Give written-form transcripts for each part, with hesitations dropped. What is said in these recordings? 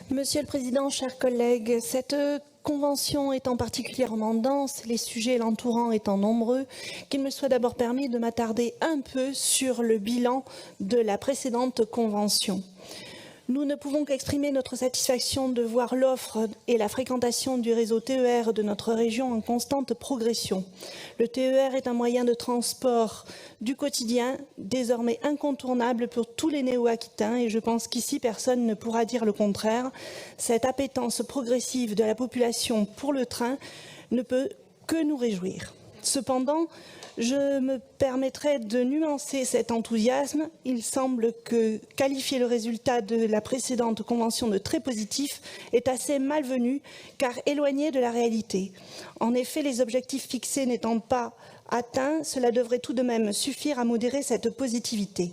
Monsieur le Président, chers collègues, cette convention étant particulièrement dense, les sujets l'entourant étant nombreux, qu'il me soit d'abord permis de m'attarder un peu sur le bilan de la précédente convention. Nous ne pouvons qu'exprimer notre satisfaction de voir l'offre et la fréquentation du réseau TER de notre région en constante progression. Le TER est un moyen de transport du quotidien, désormais incontournable pour tous les néo-aquitains, et je pense qu'ici personne ne pourra dire le contraire. Cette appétence progressive de la population pour le train ne peut que nous réjouir. Cependant, je me permettrai de nuancer cet enthousiasme. Il semble que qualifier le résultat de la précédente convention de très positif est assez malvenu, car éloigné de la réalité. En effet, les objectifs fixés n'étant pas atteints, cela devrait tout de même suffire à modérer cette positivité.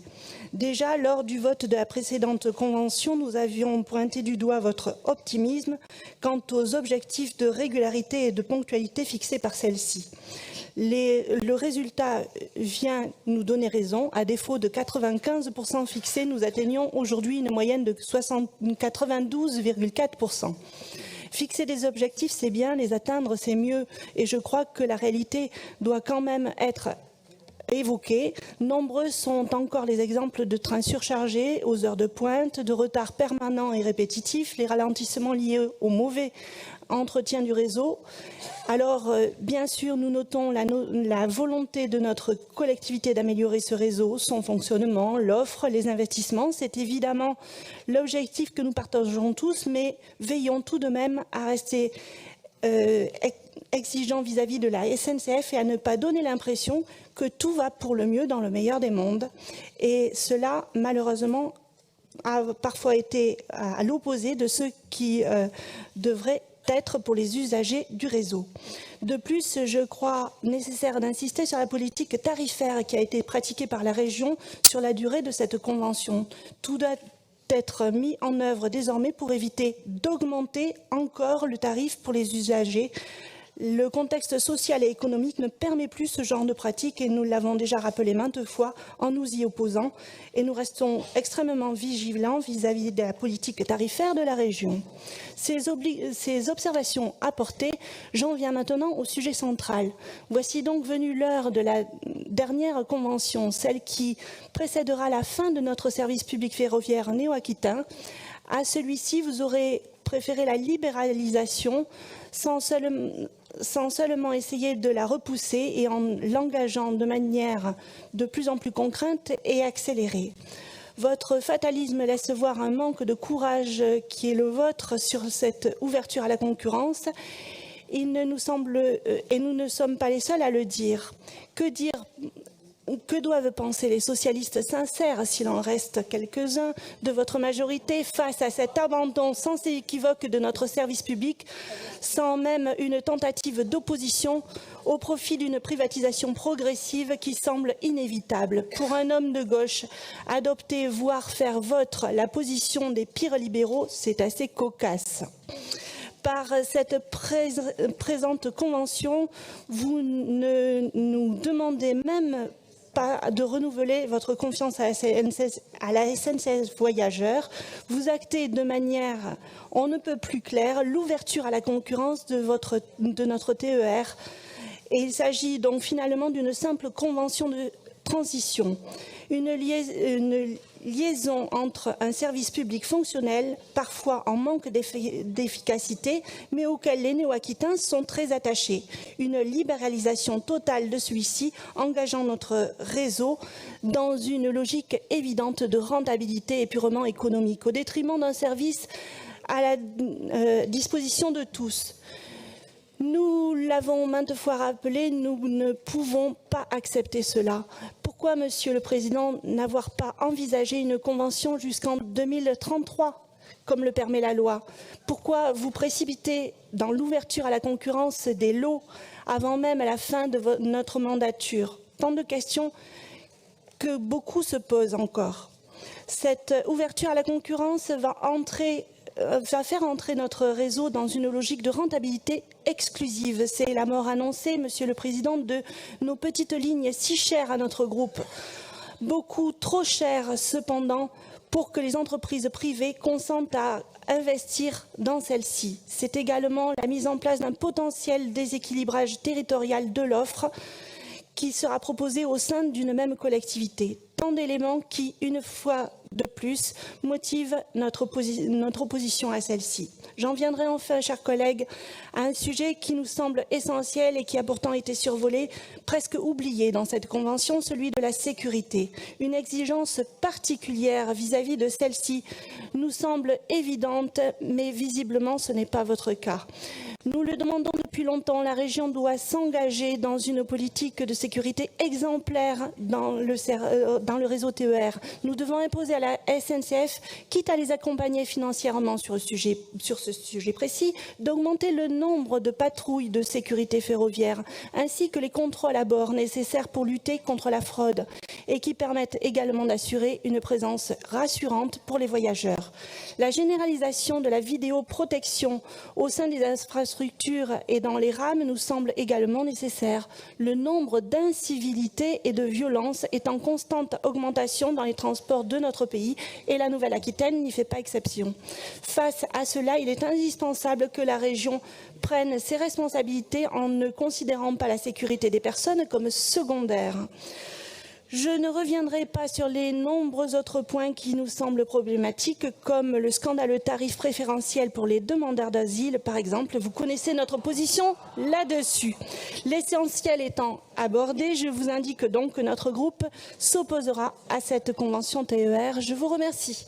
Déjà, lors du vote de la précédente convention, nous avions pointé du doigt votre optimisme quant aux objectifs de régularité et de ponctualité fixés par celle-ci. Le résultat vient nous donner raison. À défaut de 95% fixés, nous atteignons aujourd'hui une moyenne de 92,4%. Fixer des objectifs, c'est bien, les atteindre, c'est mieux. Et je crois que la réalité doit quand même être évoqués. Nombreux sont encore les exemples de trains surchargés aux heures de pointe, de retards permanents et répétitifs, les ralentissements liés au mauvais entretien du réseau. Alors, bien sûr, nous notons la volonté de notre collectivité d'améliorer ce réseau, son fonctionnement, l'offre, les investissements. C'est évidemment l'objectif que nous partageons tous, mais veillons tout de même à rester exigeants vis-à-vis de la SNCF et à ne pas donner l'impression que tout va pour le mieux dans le meilleur des mondes. Et cela, malheureusement, a parfois été à l'opposé de ce qui devrait être pour les usagers du réseau. De plus, je crois nécessaire d'insister sur la politique tarifaire qui a été pratiquée par la région sur la durée de cette convention. Tout doit être mis en œuvre désormais pour éviter d'augmenter encore le tarif pour les usagers. Le contexte social et économique ne permet plus ce genre de pratique et nous l'avons déjà rappelé maintes fois en nous y opposant et nous restons extrêmement vigilants vis-à-vis de la politique tarifaire de la région. Ces observations apportées, j'en viens maintenant au sujet central. Voici donc venue l'heure de la dernière convention, celle qui précédera la fin de notre service public ferroviaire néo-aquitain. À celui-ci, vous aurez préféré la libéralisation sans seulement essayer de la repousser et en l'engageant de manière de plus en plus contrainte et accélérée. Votre fatalisme laisse voir un manque de courage qui est le vôtre sur cette ouverture à la concurrence. Il ne nous semble, et nous ne sommes pas les seuls à le dire. Que doivent penser les socialistes sincères, s'il en reste quelques-uns, de votre majorité face à cet abandon sans équivoque de notre service public, sans même une tentative d'opposition au profit d'une privatisation progressive qui semble inévitable. Pour un homme de gauche, adopter, voire faire vôtre la position des pires libéraux, c'est assez cocasse. Par cette présente convention, vous ne nous demandez même pas de renouveler votre confiance à la SNCF Voyageurs. Vous actez de manière on ne peut plus claire l'ouverture à la concurrence de notre TER. Et il s'agit donc finalement d'une simple convention de transition. Une liaison entre un service public fonctionnel, parfois en manque d'efficacité, mais auquel les néo-aquitains sont très attachés. Une libéralisation totale de celui-ci, engageant notre réseau dans une logique évidente de rentabilité et purement économique, au détriment d'un service à la disposition de tous. Nous l'avons maintes fois rappelé, nous ne pouvons pas accepter cela. Pourquoi, Monsieur le Président, n'avoir pas envisagé une convention jusqu'en 2033, comme le permet la loi? Pourquoi vous précipiter dans l'ouverture à la concurrence des lots avant même la fin de notre mandature? Tant de questions que beaucoup se posent encore. Cette ouverture à la concurrence va faire entrer notre réseau dans une logique de rentabilité exclusive. C'est la mort annoncée, Monsieur le Président, de nos petites lignes si chères à notre groupe. Beaucoup trop chères, cependant, pour que les entreprises privées consentent à investir dans celle-ci. C'est également la mise en place d'un potentiel déséquilibrage territorial de l'offre qui sera proposé au sein d'une même collectivité. Tant d'éléments qui, une fois de plus, motivent notre opposition à celle-ci. J'en viendrai enfin, chers collègues, à un sujet qui nous semble essentiel et qui a pourtant été survolé, presque oublié dans cette convention, celui de la sécurité. Une exigence particulière vis-à-vis de celle-ci nous semble évidente, mais visiblement ce n'est pas votre cas. Nous le demandons depuis longtemps, la région doit s'engager dans une politique de sécurité exemplaire dans le réseau TER. Nous devons imposer à la SNCF, quitte à les accompagner financièrement sur ce sujet précis, d'augmenter le nombre de patrouilles de sécurité ferroviaire, ainsi que les contrôles à bord nécessaires pour lutter contre la fraude et qui permettent également d'assurer une présence rassurante pour les voyageurs. La généralisation de la vidéoprotection au sein des infrastructures et dans les rames nous semble également nécessaire. Le nombre d'incivilités et de violences est en constante augmentation dans les transports de notre pays et la Nouvelle-Aquitaine n'y fait pas exception. Face à cela, il est indispensable que la région prenne ses responsabilités en ne considérant pas la sécurité des personnes comme secondaire. Je ne reviendrai pas sur les nombreux autres points qui nous semblent problématiques, comme le scandaleux tarif préférentiel pour les demandeurs d'asile, par exemple. Vous connaissez notre position là-dessus. L'essentiel étant abordé, je vous indique donc que notre groupe s'opposera à cette convention TER. Je vous remercie.